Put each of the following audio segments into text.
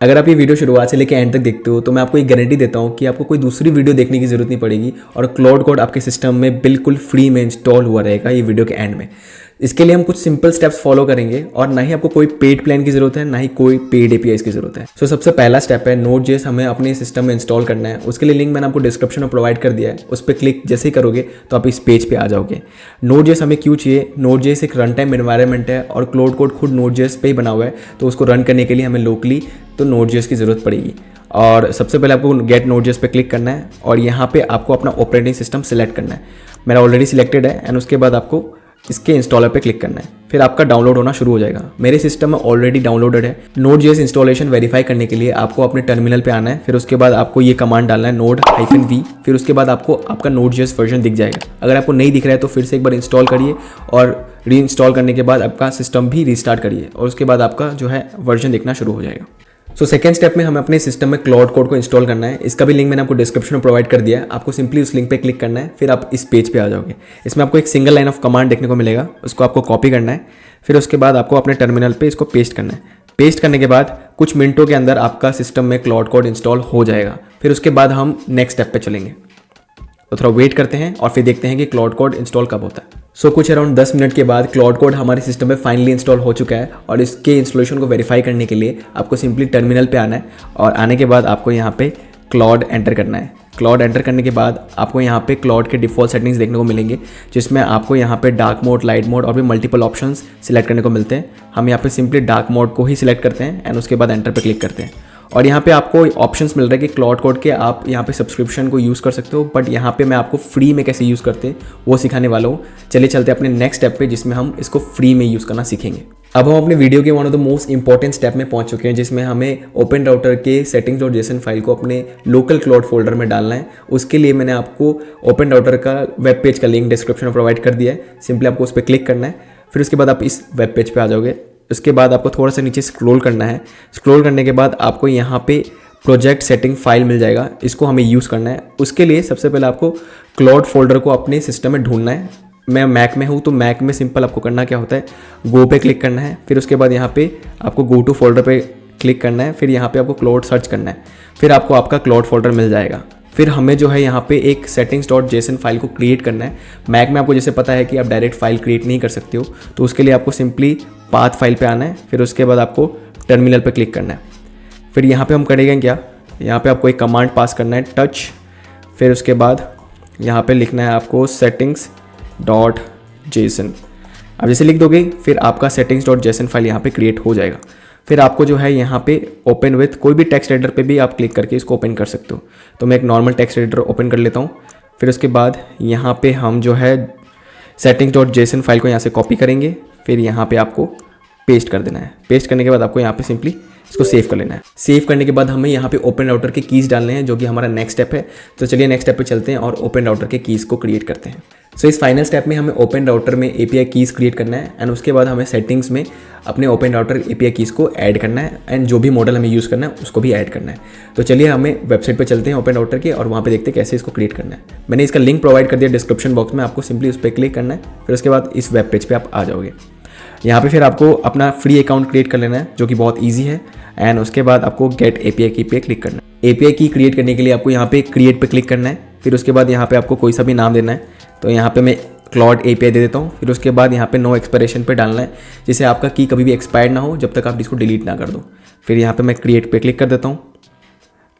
अगर आप ये वीडियो शुरुआत से लेकर एंड तक देखते हो तो मैं आपको एक गारंटी देता हूँ कि आपको कोई दूसरी वीडियो देखने की ज़रूरत नहीं पड़ेगी और क्लाउड कोड आपके सिस्टम में बिल्कुल फ्री में इंस्टॉल हुआ रहेगा ये वीडियो के एंड में। इसके लिए हम कुछ सिंपल स्टेप्स फॉलो करेंगे और ना ही आपको कोई पेड प्लान की ज़रूरत है, ना ही कोई पेड एपीआईज़ की ज़रूरत है। सो सबसे पहला स्टेप है Node.js हमें अपने सिस्टम में इंस्टॉल करना है। उसके लिए लिंक मैंने आपको डिस्क्रिप्शन में प्रोवाइड कर दिया है, उस पर क्लिक जैसे ही करोगे तो आप इस पेज पे आ जाओगे। Node.js हमें क्यों चाहिए? Node.js एक रन टाइम एनवायरनमेंट है और क्लाउड कोड खुद Node.js पे ही बना हुआ है, तो उसको रन करने के लिए हमें लोकली तो Node.js की ज़रूरत पड़ेगी। और सबसे पहले आपको गेट Node.js पे क्लिक करना है और यहाँ पे आपको अपना ऑपरेटिंग सिस्टम सेलेक्ट करना है। मेरा ऑलरेडी सिलेक्टेड है एंड उसके बाद आपको इसके इंस्टॉलर पे क्लिक करना है, फिर आपका डाउनलोड होना शुरू हो जाएगा। मेरे सिस्टम में ऑलरेडी डाउनलोडेड है। Node.js इंस्टॉलेशन वेरीफाई करने के लिए आपको अपने टर्मिनल पे आना है, फिर उसके बाद आपको ये कमांड डालना है node-v, फिर उसके बाद आपको आपका Node.js वर्जन दिख जाएगा। अगर आपको नहीं दिख रहा है तो फिर से एक बार इंस्टॉल करिए और री इंस्टॉल करने के बाद आपका सिस्टम भी रीस्टार्ट करिए और उसके बाद आपका जो है वर्जन दिखना शुरू हो जाएगा। सो सेकेंड स्टेप में हमें अपने सिस्टम में क्लाउड कोड को इंस्टॉल करना है। इसका भी लिंक मैंने आपको डिस्क्रिप्शन में प्रोवाइड कर दिया है। आपको सिंपली उस लिंक पे क्लिक करना है, फिर आप इस पेज पे आ जाओगे। इसमें आपको एक सिंगल लाइन ऑफ कमांड देखने को मिलेगा, उसको आपको कॉपी करना है, फिर उसके बाद आपको अपने टर्मिनल पे इसको पेस्ट करना है। पेस्ट करने के बाद कुछ मिनटों के अंदर आपका सिस्टम में क्लाउड कोड इंस्टॉल हो जाएगा। फिर उसके बाद हम नेक्स्ट स्टेप पे चलेंगे, तो थोड़ा वेट करते हैं और फिर देखते हैं कि क्लाउड कोड इंस्टॉल कब होता है। सो कुछ अराउंड 10 मिनट के बाद क्लाउड कोड हमारे सिस्टम में फाइनली इंस्टॉल हो चुका है और इसके इंस्टॉलेशन को वेरीफाई करने के लिए आपको सिंपली टर्मिनल पे आना है और आने के बाद आपको यहाँ पे क्लाउड एंटर करना है। क्लाउड एंटर करने के बाद आपको यहाँ पे क्लाउड के डिफ़ॉल्ट सेटिंग्स देखने को मिलेंगे, जिसमें आपको यहाँ पे डार्क मोड, लाइट मोड और भी मल्टीपल ऑप्शंस सिलेक्ट करने को मिलते हैं। हम यहाँ पे सिंपली डार्क मोड को ही सिलेक्ट करते हैं एंड उसके बाद एंटर पे क्लिक करते हैं और यहाँ पे आपको ऑप्शंस मिल रहा है कि क्लाउड कोड के आप यहाँ पे सब्सक्रिप्शन को यूज़ कर सकते हो, बट यहाँ पे मैं आपको फ्री में कैसे यूज़ करते हैं वो सिखाने वाला हूँ। चलिए चलते हैं अपने नेक्स्ट स्टेप पे, जिसमें हम इसको फ्री में यूज़ करना सीखेंगे। अब हम अपने वीडियो के one of the most important step में पहुंच चुके हैं, जिसमें हमें ओपन राउटर के settings.json फाइल को अपने लोकल क्लाउड फोल्डर में डालना है। उसके लिए मैंने आपको ओपन राउटर का वेब पेज का लिंक डिस्क्रिप्शन में प्रोवाइड कर दिया है। सिंपली आपको उस पर क्लिक करना है, फिर उसके बाद आप इस वेब पेज पे आ जाओगे। उसके बाद आपको थोड़ा सा नीचे स्क्रॉल करना है। स्क्रॉल करने के बाद आपको यहाँ पे प्रोजेक्ट सेटिंग फाइल मिल जाएगा, इसको हमें यूज़ करना है। उसके लिए सबसे पहले आपको क्लाउड फोल्डर को अपने सिस्टम में ढूंढना है। मैं मैक में हूँ तो मैक में सिंपल आपको करना क्या होता है, गो पे क्लिक करना है, फिर उसके बाद यहाँ पे आपको गो टू फोल्डर पे क्लिक करना है, फिर यहाँ पे आपको क्लाउड सर्च करना है, फिर आपको आपका क्लाउड फोल्डर मिल जाएगा। फिर हमें जो है यहाँ पे एक settings.json फाइल को क्रिएट करना है। मैक में आपको जैसे पता है कि आप डायरेक्ट फाइल क्रिएट नहीं कर सकते हो, तो उसके लिए आपको सिंपली पाथ फाइल पे आना है, फिर उसके बाद आपको टर्मिनल पे क्लिक करना है। फिर यहाँ पे हम करेंगे क्या, यहाँ पे आपको एक कमांड पास करना है टच, फिर उसके बाद यहाँ पे लिखना है आपको settings.json। अब जैसे लिख दोगे फिर आपका settings.json फाइल यहाँ पे क्रिएट हो जाएगा। फिर आपको जो है यहाँ पे ओपन विथ कोई भी टेक्स्ट एडिटर पे भी आप क्लिक करके इसको ओपन कर सकते हो। तो मैं एक नॉर्मल टेक्स्ट एडिटर ओपन कर लेता हूँ। फिर उसके बाद यहाँ पे हम जो है settings.json फाइल को यहाँ से कॉपी करेंगे, फिर यहाँ पे आपको पेस्ट कर देना है। पेस्ट करने के बाद आपको यहाँ पे सिंपली इसको सेव कर लेना है। सेव करने के बाद हमें यहाँ पे ओपन राउटर के कीज़ डालने हैं, जो कि हमारा नेक्स्ट स्टेप है। तो चलिए नेक्स्ट स्टेप पे चलते हैं और ओपन राउटर के कीज़ को क्रिएट करते हैं। सो इस फाइनल स्टेप में हमें ओपन राउटर में एपीआई कीज़ क्रिएट करना है एंड उसके बाद हमें सेटिंग्स में अपने ओपन राउटर एपीआई कीज़ को ऐड करना है एंड जो भी मॉडल हमें यूज़ करना है उसको भी ऐड करना है। तो चलिए हमें वेबसाइट पर चलते हैं ओपन राउटर के और वहाँ पर देखते हैं कैसे इसको क्रिएट करना है। मैंने इसका लिंक प्रोवाइड कर दिया डिस्क्रिप्शन बॉक्स में, आपको सिंपली उस पर क्लिक करना है, फिर उसके बाद इस वेब पेज पर आप आ जाओगे। यहाँ पे फिर आपको अपना फ्री अकाउंट क्रिएट कर लेना है, जो कि बहुत इजी है एंड उसके बाद आपको गेट एपीआई की पे क्लिक करना है। एपीआई की क्रिएट करने के लिए आपको यहाँ पे क्रिएट पे क्लिक करना है, फिर उसके बाद यहाँ पे आपको कोई सा भी नाम देना है। तो यहाँ पे मैं क्लाउड एपीआई दे देता हूँ। फिर उसके बाद यहाँ पे नो एक्सपायरेशन पे डालना है, जिससे आपका की कभी भी एक्सपायर्ड ना हो जब तक आप इसको डिलीट ना कर दो। फिर यहाँ पे मैं क्रिएट पे क्लिक कर देता हूँ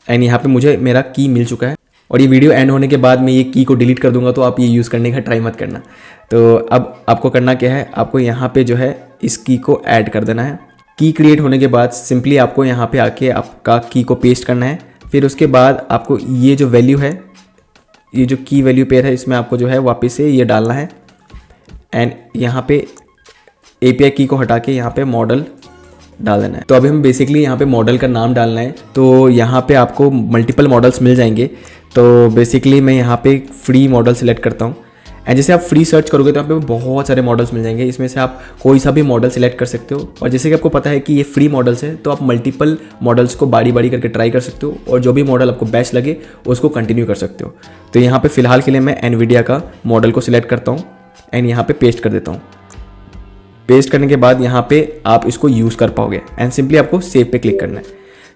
एंड यहाँ पे मुझे मेरा की मिल चुका है और ये वीडियो एंड होने के बाद मैं ये की को डिलीट कर दूंगा, तो आप ये यूज़ करने का ट्राई मत करना। तो अब आपको करना क्या है, आपको यहाँ पे जो है इस की को ऐड कर देना है। की क्रिएट होने के बाद सिंपली आपको यहाँ पे आके आपका की को पेस्ट करना है। फिर उसके बाद आपको ये जो वैल्यू है, ये जो की वैल्यू पेयर है, इसमें आपको जो है वापस से ये डालना है एंड यहाँ पे एपीआई की को हटा के यहाँ पे मॉडल डाल देना है। तो अभी हम बेसिकली यहाँ पे मॉडल का नाम डालना है। तो यहाँ पे आपको मल्टीपल मॉडल्स मिल जाएंगे। तो बेसिकली मैं यहाँ पे फ्री मॉडल सेलेक्ट करता हूँ एंड जैसे आप फ्री सर्च करोगे तो आप पे बहुत सारे मॉडल्स मिल जाएंगे। इसमें से आप कोई सा भी मॉडल सेलेक्ट कर सकते हो और जैसे कि आपको पता है कि ये फ्री मॉडल्स है, तो आप मल्टीपल मॉडल्स को बारी बारी करके ट्राई कर सकते हो और जो भी मॉडल आपको बेस्ट लगे उसको कंटिन्यू कर सकते हो। तो यहाँ पे फिलहाल के लिए मैं एनवीडिया का मॉडल को सिलेक्ट करता हूँ एंड यहाँ पे पेस्ट कर देता हूँ। पेस्ट करने के बाद यहाँ पे आप इसको यूज़ कर पाओगे एंड सिंपली आपको सेव पे क्लिक करना है।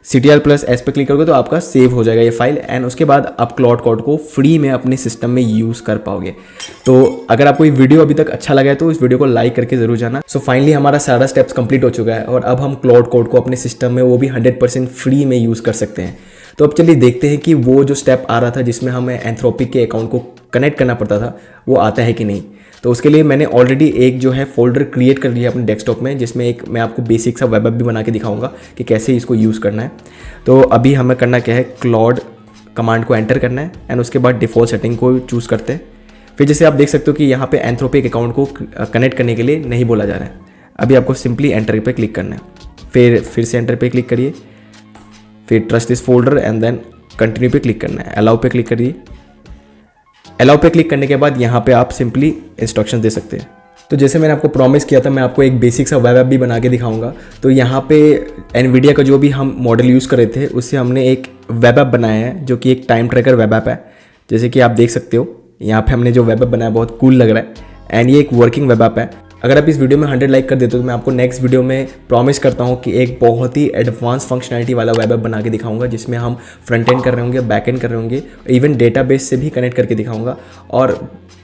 CTRL+S पे क्लिक करोगे तो आपका सेव हो जाएगा ये फाइल, एंड उसके बाद आप क्लाउड कोड को फ्री में अपने सिस्टम में यूज़ कर पाओगे। तो अगर आपको ये वीडियो अभी तक अच्छा लगा है तो इस वीडियो को लाइक करके ज़रूर जाना। सो फाइनली हमारा सारा स्टेप्स कंप्लीट हो चुका है और अब हम क्लाउड कोड को अपने सिस्टम में वो भी 100% फ्री में यूज़ कर सकते हैं। तो अब चलिए देखते हैं कि वो जो स्टेप आ रहा था जिसमें हमें एंथ्रोपिक के अकाउंट को कनेक्ट करना पड़ता था वो आता है कि नहीं। तो उसके लिए मैंने ऑलरेडी एक जो है फोल्डर क्रिएट कर लिया अपने डेस्कटॉप में, जिसमें एक मैं आपको बेसिक सा वेब ऐप भी बना के दिखाऊंगा कि कैसे इसको यूज़ करना है। तो अभी हमें करना क्या है, क्लॉड कमांड को एंटर करना है एंड उसके बाद डिफ़ॉल्ट सेटिंग को चूज़ करते हैं। फिर जैसे आप देख सकते हो कि यहाँ पे एंथ्रोपिक अकाउंट को कनेक्ट करने के लिए नहीं बोला जा रहा है। अभी आपको सिंपली एंटर पे क्लिक करना है, फिर से एंटर पे क्लिक करिए, फिर trust this folder and then continue पे क्लिक करना है, अलाउ पे क्लिक करिए। अलाउ पे क्लिक करने के बाद यहाँ पे आप सिंपली इंस्ट्रक्शन दे सकते हैं। तो जैसे मैंने आपको प्रॉमिस किया था, मैं आपको एक बेसिक सा वेब ऐप भी बना के दिखाऊंगा। तो यहाँ पे एनवीडिया का जो भी हम मॉडल यूज़ कर रहे थे उससे हमने एक वेब ऐप बनाया है जो कि एक टाइम ट्रैकर वेब ऐप है। जैसे कि आप देख सकते हो यहाँ पे हमने जो वेब ऐप बनाया बहुत कूल लग रहा है एंड ये एक वर्किंग वेब ऐप है। अगर आप इस वीडियो में 100 लाइक कर देते हो तो मैं आपको नेक्स्ट वीडियो में प्रॉमिस करता हूँ कि एक बहुत ही एडवांस फंक्शनैलिटी वाला वेब ऐप बना के दिखाऊंगा जिसमें हम फ्रंट एंड कर रहे होंगे, बैक एंड कर रहे होंगे, इवन डेटाबेस से भी कनेक्ट करके दिखाऊंगा और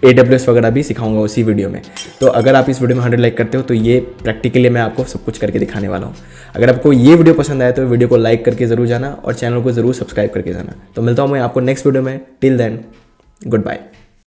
AWS वगैरह भी सिखाऊंगा उसी वीडियो में। तो अगर आप इस वीडियो में 100 लाइक करते हो तो ये प्रैक्टिकली मैं आपको सब कुछ करके दिखाने वाला हूँ। अगर आपको ये वीडियो पसंद आया तो वीडियो को लाइक करके ज़रूर जाना और चैनल को ज़रूर सब्सक्राइब करके जाना। तो मिलता हूँ मैं आपको नेक्स्ट वीडियो में। Till then, good bye.